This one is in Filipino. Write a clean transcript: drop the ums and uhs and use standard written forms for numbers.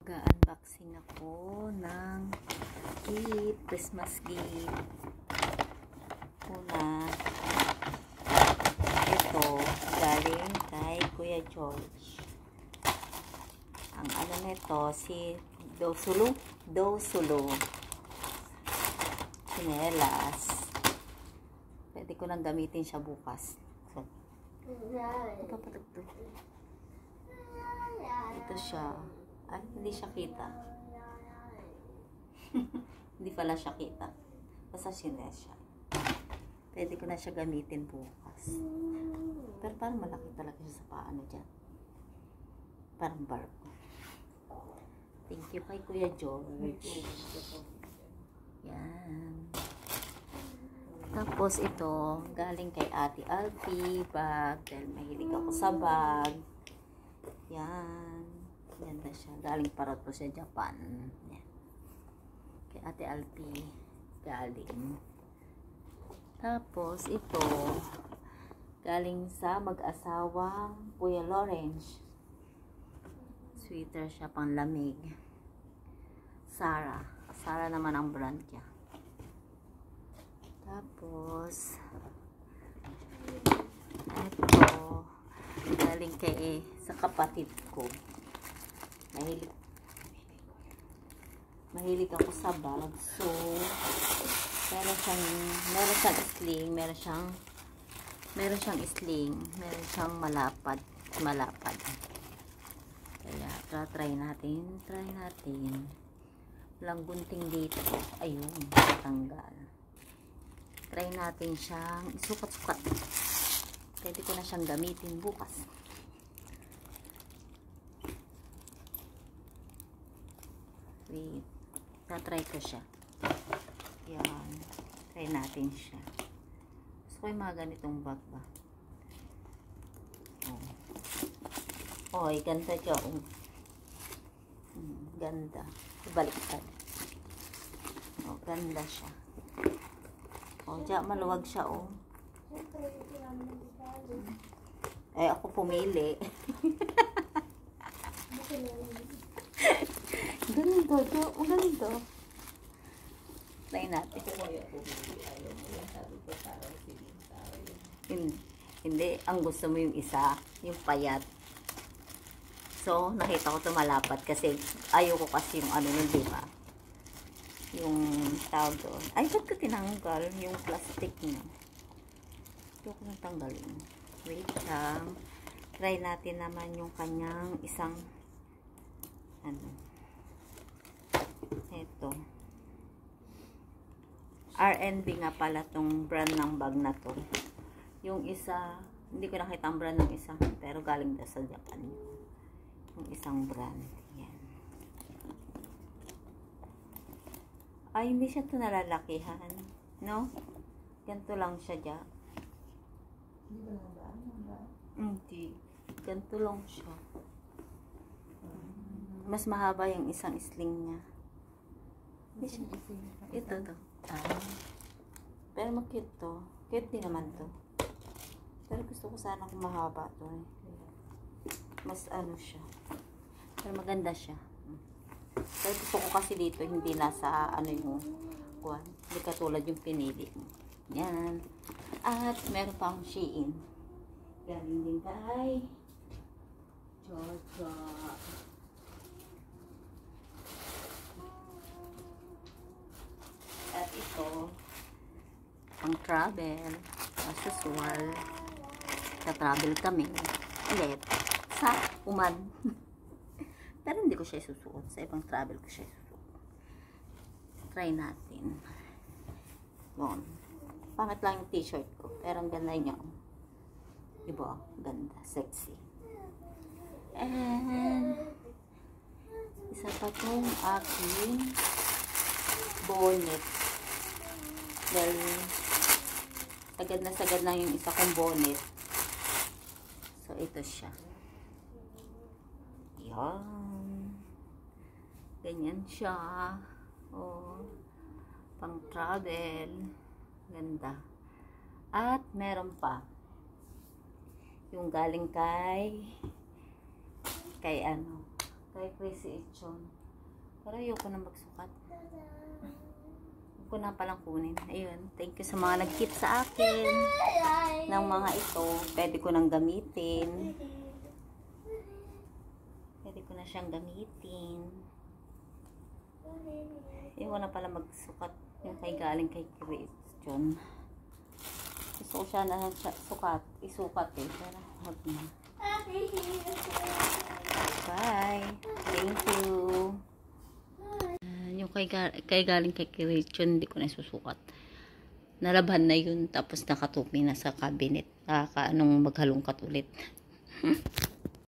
Ga-unboxing ako ng gift, Christmas gift. Una, ito galing kay Kuya George. Ang ano nito, si Dosulu sinelas. Pwede ko nang gamitin siya bukas. So, ito siya. Ay, hindi siya kita. Hindi pala siya kita. Basta sinelas siya. Pwede ko na siya gamitin bukas. Pero parang malaki talaga siya sa paano dyan. Parang barko. Thank you kay Kuya George. Yan. Tapos ito, galing kay Ate Alfie, bag. Dahil mahilig ako sa bag. Yan. Ganda siya. Galing para to sa Japan. Yan. Kay Ate Alfie, galing. Tapos ito, galing sa mag-asawang Kuya Lawrence. Sweater siya, pang lamig. Sara naman ang brand niya. Tapos ito, galing kay sa kapatid ko. Mahilig ako sa bag. So, meron siyang sling, meron siyang malapad. Kaya, try natin. Walang gunting dito. Ayun, tanggal. Try natin siyang isukat-sukat. Pwede ko na siyang gamitin bukas. Wait. Try ko siya. Yan. Try natin siya. Gusto ko yung mga ganitong bag ba. Oh, ganda siya. Ganda. Baliktad. Oh, ganda siya. Oh, diyan maluwag siya, oh. Eh, ako pumili. Ganito, ganito. Try natin. Hindi, ang gusto mo yung isa, yung payat. So, nakita ko tumalapat kasi ayoko kasi yung ano nun, diba? Yung tawag doon. Ay, ba't ko tinanggal yung plastic niya? Ayoko nang tanggalin. Wait lang. Try natin naman yung kanyang isang ano. Ito. R&B nga pala tong brand ng bag na to. Yung isa, hindi ko nakita ang brand ng isa, pero galing na sa Japan. Yung isang brand. Yan. Ay, hindi siya ito nalalakihan. No? Ganito lang siya dyan. Hindi. Ganito lang siya. Mas mahaba yung isang sling niya. Ito to. Pero mag-cute to. Cute din naman to. Pero gusto ko sana kung mahaba to. Mas ano siya. Pero maganda siya. Pero gusto ko kasi dito hindi nasa ano yung kuwan. Hindi katulad yung pinili. Yan. At meron pang Shein. Galing din kay Georgia. At ito pang travel. As usual. Ka-travel kami. Ulit. Sa Uman. Pero hindi ko siya isusuot. Sa ibang travel ko siya isusuot. Try natin. Yun. Pangit lang yung t-shirt ko. Pero ang ganda niya. Diba? Ganda. Sexy. And isa pa itong aking bonnet. Dahil sagad na yung isa kong bonnet. So, ito siya. Yan. Ganyan siya. Oh. Pang travel. Ganda. At meron pa. Yung galing kay Kay Crazy Echon. Pero ayoko na magsukat. Ko na palang kunin. Ayun. Thank you sa mga nag-tip sa akin ng mga ito. Pwede ko nang gamitin. Pwede ko na siyang gamitin. Ayoko na pala magsukat. Yung kay galing kay Christian. Gusto ko siya na isukat eh. Pero wag na. Bye. Thank you. Yung kay galing kay Christian, hindi ko na isusukat. Nalabhan na yun, tapos nakatupi na sa cabinet. Anong maghalongkat ulit.